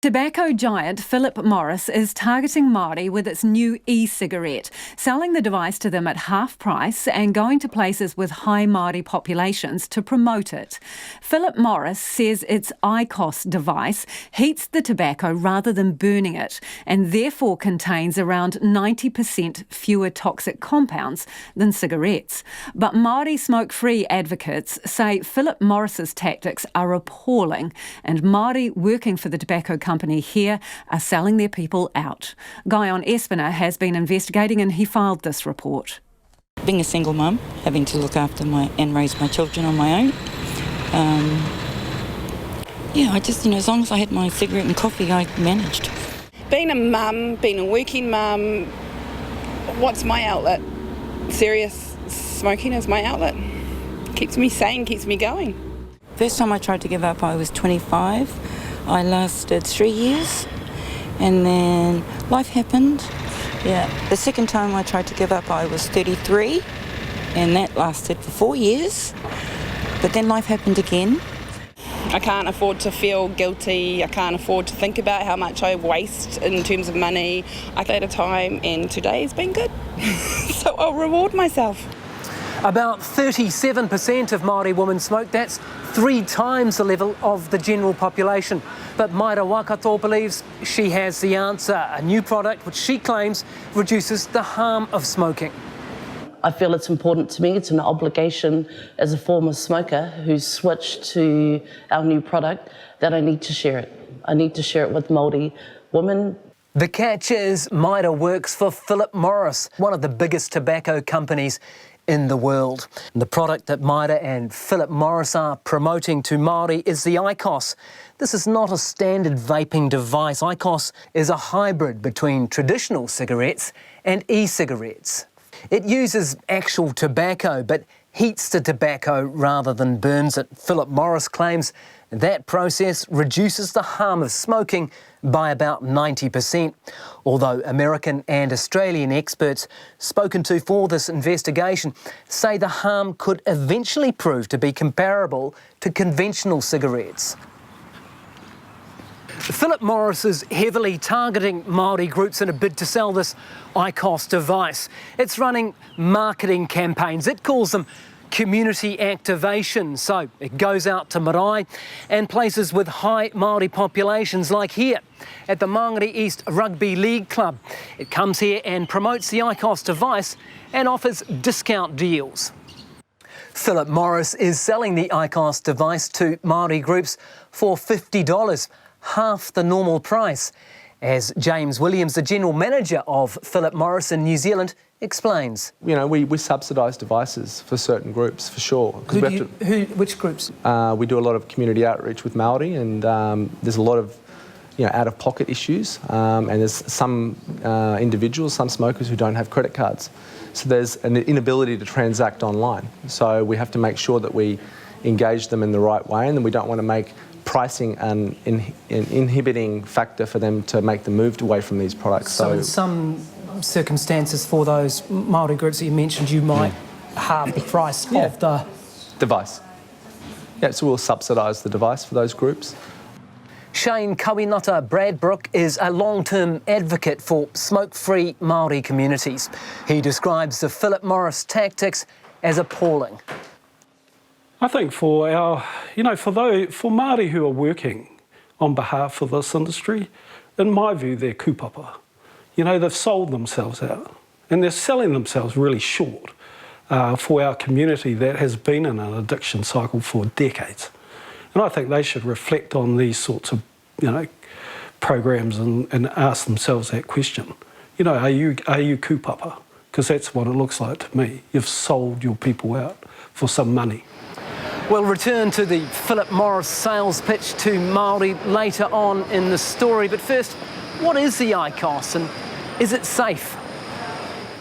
Tobacco giant Philip Morris is targeting Māori with its new e-cigarette, selling the device to them at half price and going to places with high Māori populations to promote it. Philip Morris says its IQOS device heats the tobacco rather than burning it and therefore contains around 90% fewer toxic compounds than cigarettes. But Māori smoke-free advocates say Philip Morris's tactics are appalling and Māori working for the tobacco company here are selling their people out. Guyon Espiner has been investigating and he filed this report. Being a single mum, having to look after and raise my children on my own, I just, as long as I had my cigarette and coffee, I managed. Being a mum, being a working mum, what's my outlet? Serious smoking is my outlet. Keeps me sane, keeps me going. First time I tried to give up, I was 25. I lasted 3 years, and then life happened. The second time I tried to give up, I was 33, and that lasted for 4 years. But then life happened again. I can't afford to feel guilty. I can't afford to think about how much I waste in terms of money. I take a time, and today has been good. So I'll reward myself. About 37% of Māori women smoke. That's 3 times the level of the general population. But Maira Wakato believes she has the answer, a new product which she claims reduces the harm of smoking. I feel it's important to me, it's an obligation as a former smoker who's switched to our new product that I need to share it. I need to share it with Māori women. The catch is Maira works for Philip Morris, one of the biggest tobacco companies in the world. The product that Maira and Philip Morris are promoting to Māori is the IQOS. This is not a standard vaping device. IQOS is a hybrid between traditional cigarettes and e-cigarettes. It uses actual tobacco but heats the tobacco rather than burns it. Philip Morris claims that process reduces the harm of smoking by about 90%, although American and Australian experts spoken to for this investigation say the harm could eventually prove to be comparable to conventional cigarettes. Philip Morris is heavily targeting Māori groups in a bid to sell this IQOS device. It's running marketing campaigns. It calls them community activation. So it goes out to marae and places with high Māori populations like here at the Māngere East Rugby League Club. It comes here and promotes the IQOS device and offers discount deals. Philip Morris is selling the IQOS device to Māori groups for $50, half the normal price. As James Williams, the General Manager of Philip Morris in New Zealand, explains. We subsidise devices for certain groups, for sure. Which groups? We do a lot of community outreach with Māori, and there's a lot of out-of-pocket issues, and there's some individuals, some smokers who don't have credit cards. So there's an inability to transact online. So we have to make sure that we engage them in the right way, and then we don't want to make pricing an inhibiting factor for them to make the move away from these products. So in some circumstances for those Māori groups that you mentioned, you might halve the price of the device. So we'll subsidise the device for those groups. Shane Kawinata Bradbrook is a long-term advocate for smoke-free Māori communities. He describes the Philip Morris tactics as appalling. I think for Māori who are working on behalf of this industry, in my view, they're kupapa. They've sold themselves out and they're selling themselves really short for our community that has been in an addiction cycle for decades. And I think they should reflect on these sorts of, programs and ask themselves that question. Are you kupapa? Because that's what it looks like to me. You've sold your people out for some money. We'll return to the Philip Morris sales pitch to Māori later on in the story. But first, what is the IQOS and is it safe?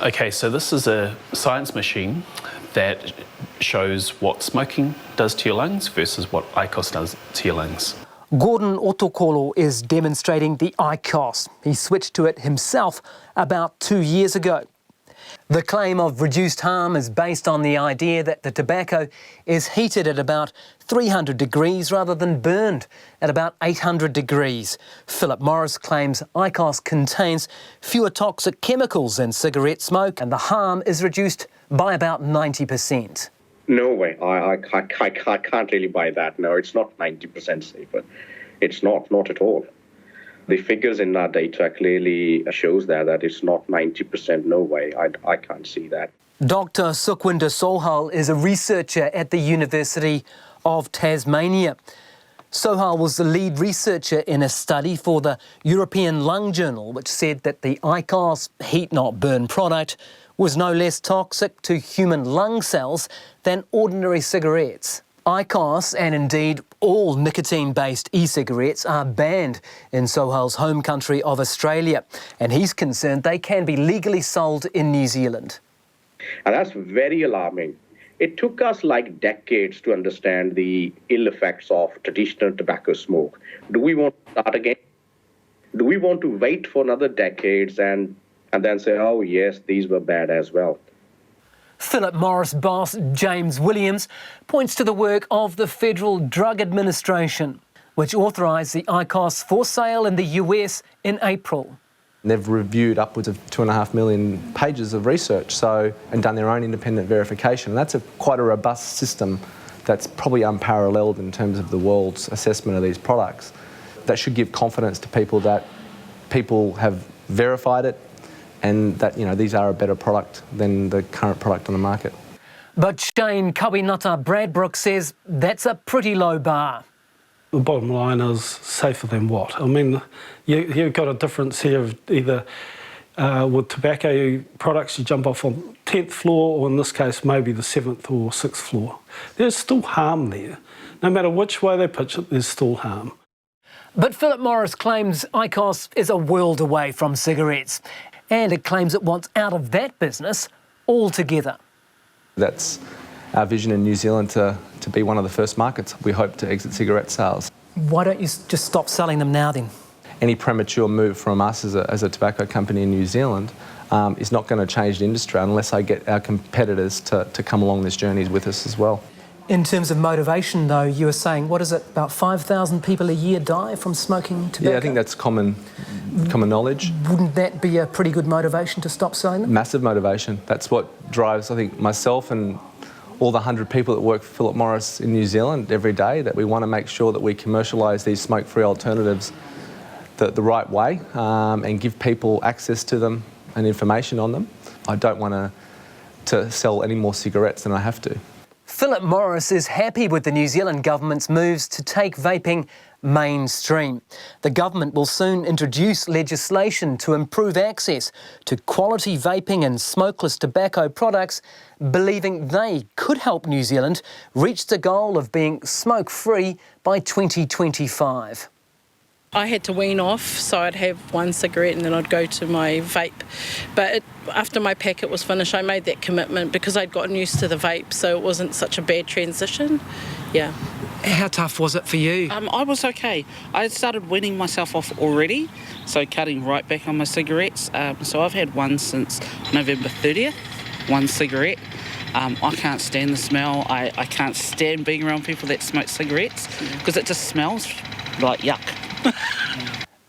Okay, so this is a science machine that shows what smoking does to your lungs versus what IQOS does to your lungs. Gordon Otokolo is demonstrating the IQOS. He switched to it himself about 2 years ago. The claim of reduced harm is based on the idea that the tobacco is heated at about 300 degrees rather than burned at about 800 degrees. Philip Morris claims IQOS contains fewer toxic chemicals than cigarette smoke, and the harm is reduced by about 90%. No way. I can't really buy that. No, it's not 90% safer. It's not at all. The figures in our data clearly shows that it's not 90%. No way. I can't see that. Dr. Sukhwinder Sohal is a researcher at the University of Tasmania. Sohal was the lead researcher in a study for the European Lung Journal, which said that the IQOS heat not burn product was no less toxic to human lung cells than ordinary cigarettes. IQOS and indeed all nicotine-based e-cigarettes are banned in Sohal's home country of Australia, and he's concerned they can be legally sold in New Zealand. And that's very alarming. It took us decades to understand the ill effects of traditional tobacco smoke. Do we want to start again? Do we want to wait for another decades and then say, oh yes, these were bad as well? Philip Morris boss James Williams points to the work of the Federal Drug Administration, which authorised the IQOS for sale in the US in April. They've reviewed upwards of 2.5 million pages of research and done their own independent verification. And that's quite a robust system that's probably unparalleled in terms of the world's assessment of these products. That should give confidence to people that people have verified it and that, these are a better product than the current product on the market. But Shane Kawinata-Bradbrook says that's a pretty low bar. The bottom line is safer than what? I mean, you've got a difference here of either with tobacco products you jump off on the 10th floor, or in this case maybe the 7th or 6th floor. There's still harm there. No matter which way they pitch it, there's still harm. But Philip Morris claims IQOS is a world away from cigarettes, and it claims it wants out of that business altogether. That's our vision in New Zealand to be one of the first markets. We hope to exit cigarette sales. Why don't you just stop selling them now then? Any premature move from us as a tobacco company in New Zealand is not going to change the industry unless I get our competitors to come along this journey with us as well. In terms of motivation, though, you were saying, what is it, about 5,000 people a year die from smoking tobacco? Yeah, I think that's common knowledge. Wouldn't that be a pretty good motivation to stop selling them? Massive motivation. That's what drives, I think, myself and all the 100 people that work for Philip Morris in New Zealand every day, that we want to make sure that we commercialise these smoke-free alternatives the right way and give people access to them and information on them. I don't want to sell any more cigarettes than I have to. Philip Morris is happy with the New Zealand government's moves to take vaping mainstream. The government will soon introduce legislation to improve access to quality vaping and smokeless tobacco products, believing they could help New Zealand reach the goal of being smoke-free by 2025. I had to wean off, so I'd have one cigarette and then I'd go to my vape. But after my packet was finished, I made that commitment because I'd gotten used to the vape, so it wasn't such a bad transition. Yeah. How tough was it for you? I was okay. I started weaning myself off already, so cutting right back on my cigarettes. So I've had one since November 30th, one cigarette. I can't stand the smell. I can't stand being around people that smoke cigarettes because it just smells like yuck.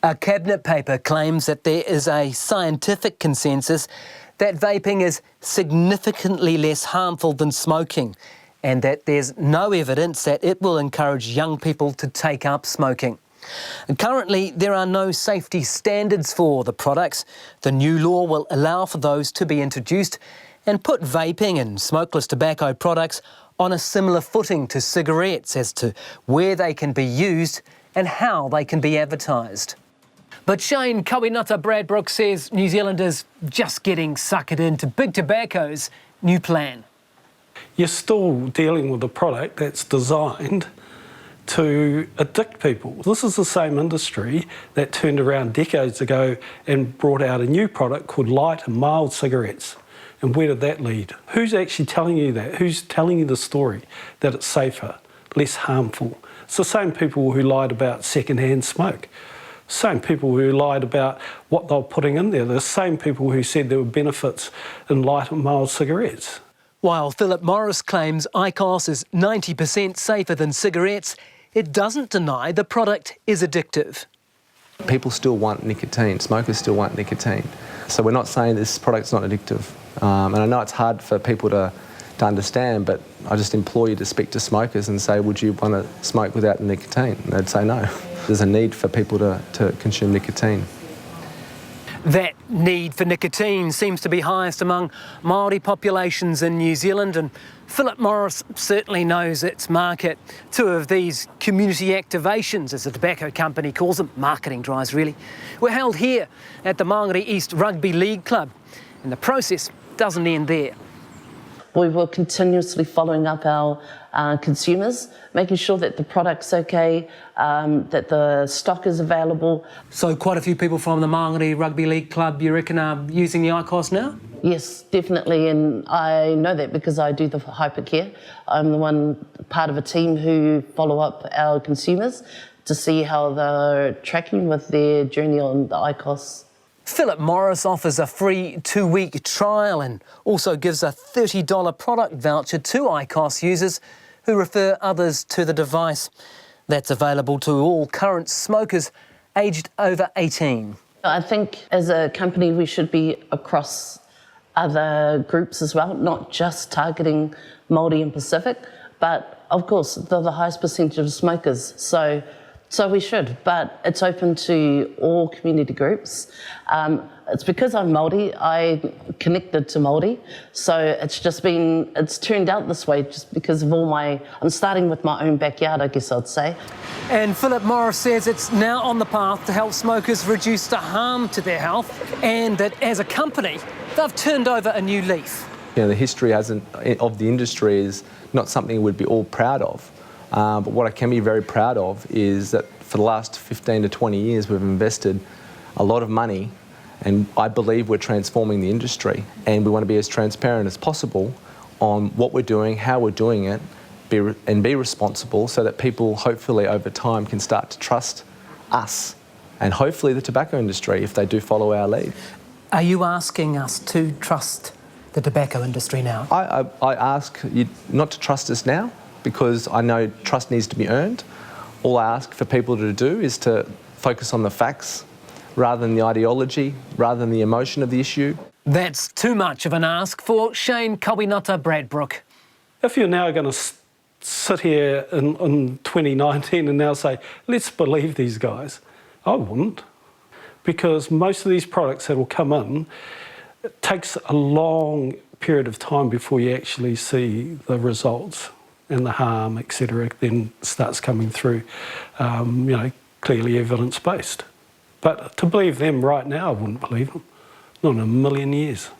A cabinet paper claims that there is a scientific consensus that vaping is significantly less harmful than smoking, and that there's no evidence that it will encourage young people to take up smoking. And currently, there are no safety standards for the products. The new law will allow for those to be introduced and put vaping and smokeless tobacco products on a similar footing to cigarettes as to where they can be used and how they can be advertised. But Shane Kawinata-Bradbrook says New Zealand is just getting suckered into Big Tobacco's new plan. You're still dealing with a product that's designed to addict people. This is the same industry that turned around decades ago and brought out a new product called light and mild cigarettes. And where did that lead? Who's actually telling you that? Who's telling you the story that it's safer, less harmful? It's the same people who lied about second-hand smoke. Same people who lied about what they were putting in there. The same people who said there were benefits in light and mild cigarettes. While Philip Morris claims IQOS is 90% safer than cigarettes, it doesn't deny the product is addictive. People still want nicotine, smokers still want nicotine. So we're not saying this product's not addictive. And I know it's hard for people to understand, but I just implore you to speak to smokers and say, would you want to smoke without nicotine? And they'd say no. There's a need for people to consume nicotine. That need for nicotine seems to be highest among Māori populations in New Zealand, and Philip Morris certainly knows its market. Two of these community activations, as the tobacco company calls them, marketing drives really, were held here at the Māngere East Rugby League Club, and the process doesn't end there. We were continuously following up our consumers, making sure that the product's okay, that the stock is available. So quite a few people from the Māngere Rugby League Club, you reckon, are using the IQOS now? Yes, definitely, and I know that because I do the hypercare. I'm the one part of a team who follow up our consumers to see how they're tracking with their journey on the IQOS. Philip Morris offers a free 2-week trial and also gives a $30 product voucher to IQOS users who refer others to the device. That's available to all current smokers aged over 18. I think as a company we should be across other groups as well, not just targeting Māori and Pacific, but of course they're the highest percentage of smokers. So we should, but it's open to all community groups. It's because I'm Māori, I connected to Māori, so it's turned out this way just because of I'm starting with my own backyard, I guess I'd say. And Philip Morris says it's now on the path to help smokers reduce the harm to their health, and that as a company, they've turned over a new leaf. You know, the history of the industry is not something we'd be all proud of. But what I can be very proud of is that for the last 15 to 20 years we've invested a lot of money, and I believe we're transforming the industry, and we want to be as transparent as possible on what we're doing, how we're doing it, and be responsible so that people hopefully over time can start to trust us and hopefully the tobacco industry if they do follow our lead. Are you asking us to trust the tobacco industry now? I ask you not to trust us now, because I know trust needs to be earned. All I ask for people to do is to focus on the facts rather than the ideology, rather than the emotion of the issue. That's too much of an ask for Shane Kawinata Bradbrook. If you're now going to sit here in 2019 and now say, let's believe these guys, I wouldn't. Because most of these products that will come in, it takes a long period of time before you actually see the results. And the harm, etc., then starts coming through, clearly evidence-based. But to believe them right now, I wouldn't believe them. Not in a million years.